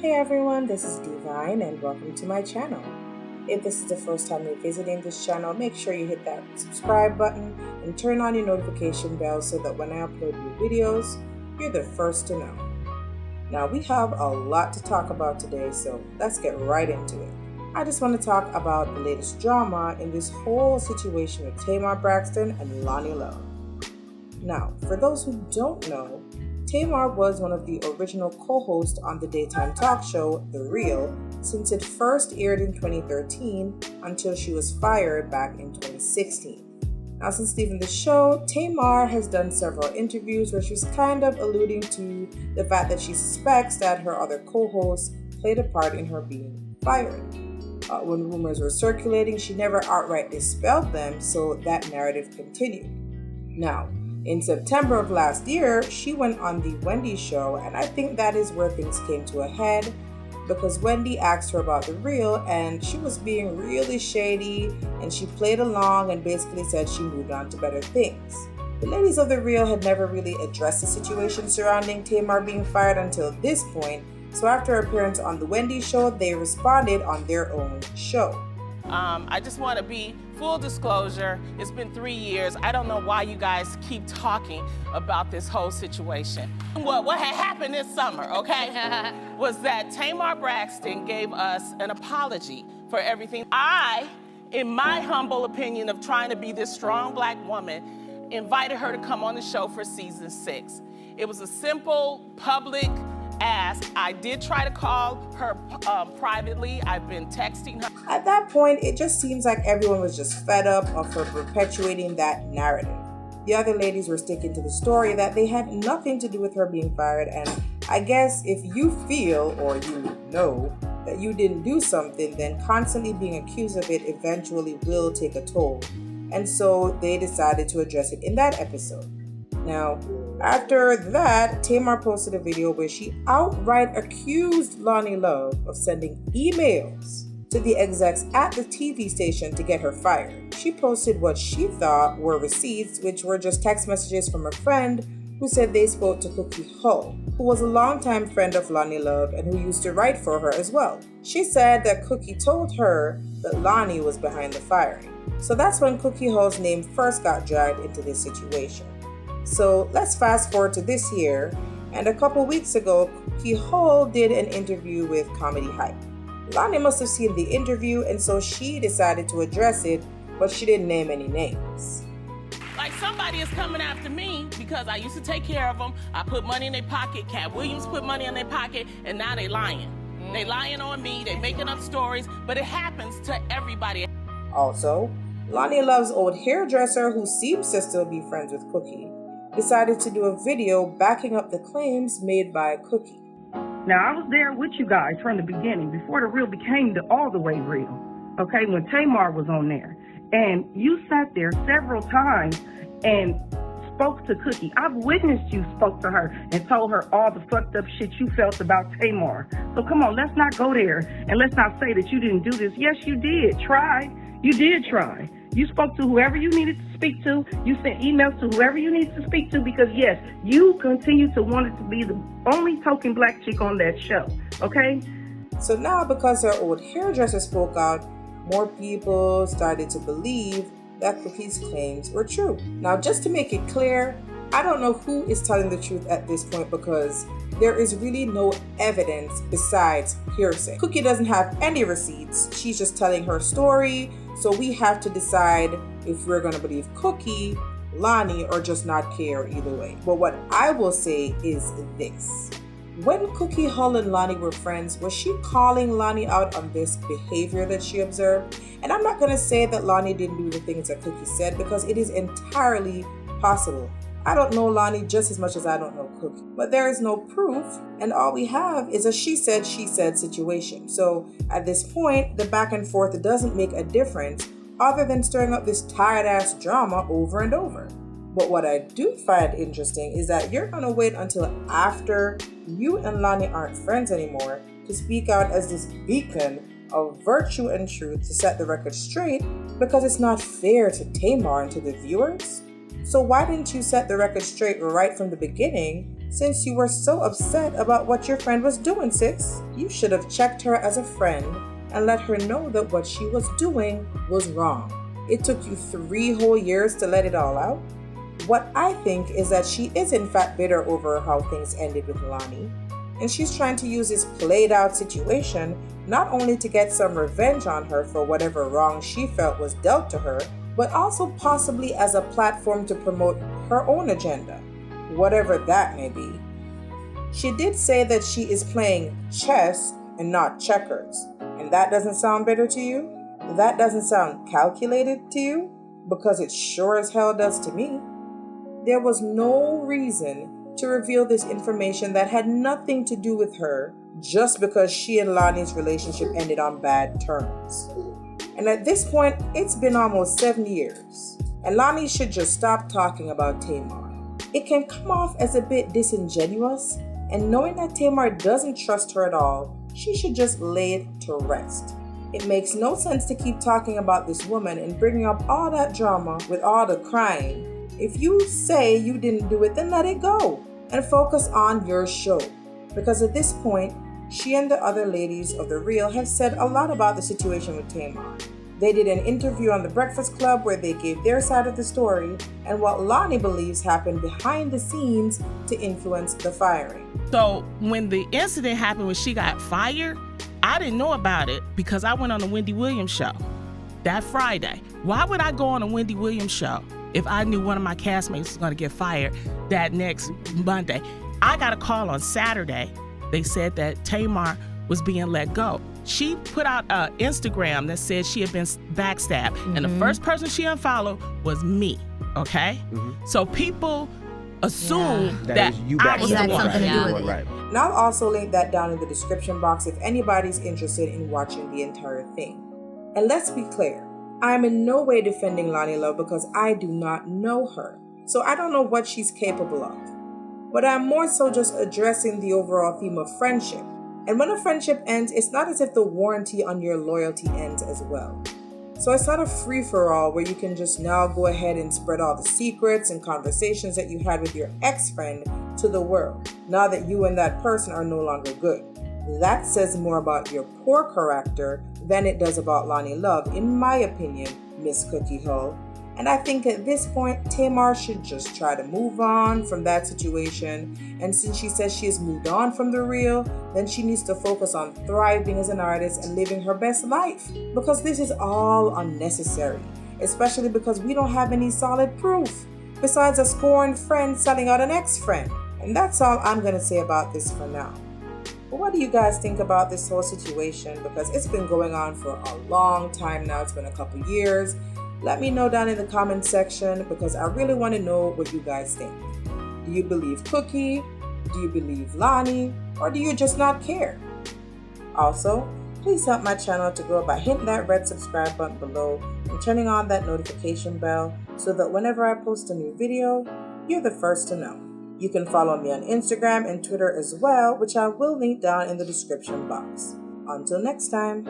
Hey everyone, this is D-Vyne and welcome to my channel. If this is the first time you're visiting this channel, make sure you hit that subscribe button and turn on your notification bell so that when I upload new videos, you're the first to know. Now we have a lot to talk about today, so let's get right into it. I just want to talk about the latest drama in this whole situation with Tamar Braxton and Loni Love. Now, for those who don't know, Tamar was one of the original co-hosts on the daytime talk show, The Real, since it first aired in 2013 until she was fired back in 2016. Now, since leaving the show, Tamar has done several interviews where she's kind of alluding to the fact that she suspects that her other co-hosts played a part in her being fired. When rumors were circulating, she never outright dispelled them, so that narrative continued. Now, in September of last year, she went on the Wendy show, and I think that is where things came to a head because Wendy asked her about The Real and she was being really shady and she played along and basically said she moved on to better things. The ladies of The Real had never really addressed the situation surrounding Tamar being fired until this point, so after her appearance on the Wendy show, they responded on their own show. I just want to be full disclosure. It's been 3 years. I don't know why you guys keep talking about this whole situation. What had happened this summer, okay, was that Tamar Braxton gave us an apology for everything. I, in my humble opinion of trying to be this strong black woman, invited her to come on the show for season 6. It was a simple, public ask. I did try to call her privately. I've been texting her. At that point, it just seems like everyone was just fed up of her perpetuating that narrative. The other ladies were sticking to the story that they had nothing to do with her being fired, and I guess if you feel or you know that you didn't do something, then constantly being accused of it eventually will take a toll. And so they decided to address it in that episode. Now, after that, Tamar posted a video where she outright accused Loni Love of sending emails to the execs at the TV station to get her fired. She posted what she thought were receipts, which were just text messages from a friend who said they spoke to Cookie Hull, who was a longtime friend of Loni Love and who used to write for her as well. She said that Cookie told her that Loni was behind the firing. So that's when Cookie Hull's name first got dragged into this situation. So let's fast forward to this year, and a couple weeks ago, Cookie Hull did an interview with Comedy Hype. Loni must have seen the interview, and so she decided to address it, but she didn't name any names. Like somebody is coming after me because I used to take care of them. I put money in their pocket. Cat Williams put money in their pocket, and now they lying. They lying on me. They making up stories, but it happens to everybody. Also, Loni Love's old hairdresser, who seems to still be friends with Cookie, decided to do a video backing up the claims made by Cookie. Now, I was there with you guys from the beginning, before The Real became the all the way real, okay, when Tamar was on there. And you sat there several times and spoke to Cookie. I've witnessed you spoke to her and told her all the fucked up shit you felt about Tamar. So come on, let's not go there and let's not say that you didn't do this. Yes, you did. Try. You did try. You spoke to whoever you needed to speak to. You sent emails to whoever you needed to speak to because, yes, you continue to want it to be the only token black chick on that show, okay? So now, because her old hairdresser spoke out, more people started to believe that Cookie's claims were true. Now, just to make it clear, I don't know who is telling the truth at this point because there is really no evidence besides hearsay. Cookie doesn't have any receipts. She's just telling her story. So we have to decide if we're going to believe Cookie, Loni, or just not care either way. But what I will say is this. When Cookie Hull and Loni were friends, was she calling Loni out on this behavior that she observed? And I'm not going to say that Loni didn't do the things that Cookie said because it is entirely possible. I don't know Loni just as much as I don't know Cookie, but there is no proof, and all we have is a she said situation. So at this point, the back and forth doesn't make a difference other than stirring up this tired-ass drama over and over. But what I do find interesting is that you're gonna wait until after you and Loni aren't friends anymore to speak out as this beacon of virtue and truth to set the record straight because it's not fair to Tamar and to the viewers. So why didn't you set the record straight right from the beginning Since you were so upset about what your friend was doing, sis, you should have checked her as a friend and let her know that what she was doing was wrong. It took you 3 whole years to let it all out. What I think is that she is in fact bitter over how things ended with Loni, and she's trying to use this played out situation not only to get some revenge on her for whatever wrong she felt was dealt to her, but also possibly as a platform to promote her own agenda, whatever that may be. She did say that she is playing chess and not checkers, and that doesn't sound bitter to you? That doesn't sound calculated to you? Because it sure as hell does to me. There was no reason to reveal this information that had nothing to do with her just because she and Loni's relationship ended on bad terms. And at this point, it's been almost 7 years, and Loni should just stop talking about Tamar. It can come off as a bit disingenuous, and knowing that Tamar doesn't trust her at all, she should just lay it to rest. It makes no sense to keep talking about this woman and bringing up all that drama with all the crying. If you say you didn't do it, then let it go and focus on your show. Because at this point, she and the other ladies of The Real have said a lot about the situation with Tamar. They did an interview on The Breakfast Club where they gave their side of the story and what Loni believes happened behind the scenes to influence the firing. So when the incident happened when she got fired, I didn't know about it because I went on the Wendy Williams show that Friday. Why would I go on a Wendy Williams show if I knew one of my castmates was going to get fired that next Monday? I got a call on Saturday. They said that Tamar was being let go. She put out an Instagram that said she had been backstabbed, and the first person she unfollowed was me, okay? So people assume that I was the one. something to do with it. Right. And I'll also link that down in the description box if anybody's interested in watching the entire thing. And let's be clear, I'm in no way defending Loni Love because I do not know her, so I don't know what she's capable of. But I'm more so just addressing the overall theme of friendship. And when a friendship ends, it's not as if the warranty on your loyalty ends as well. So it's not a free-for-all where you can just now go ahead and spread all the secrets and conversations that you had with your ex-friend to the world, now that you and that person are no longer good. That says more about your poor character than it does about Loni Love, in my opinion, Miss Cookie Hull. And I think at this point, Tamar should just try to move on from that situation. And since she says she has moved on from The Real, then she needs to focus on thriving as an artist and living her best life. Because this is all unnecessary, especially because we don't have any solid proof, besides a scorned friend selling out an ex-friend. And that's all I'm going to say about this for now. But what do you guys think about this whole situation? Because it's been going on for a long time now. It's been a couple years. Let me know down in the comment section because I really want to know what you guys think. Do you believe Cookie? Do you believe Loni? Or do you just not care? Also, please help my channel to grow by hitting that red subscribe button below and turning on that notification bell so that whenever I post a new video, you're the first to know. You can follow me on Instagram and Twitter as well, which I will link down in the description box. Until next time.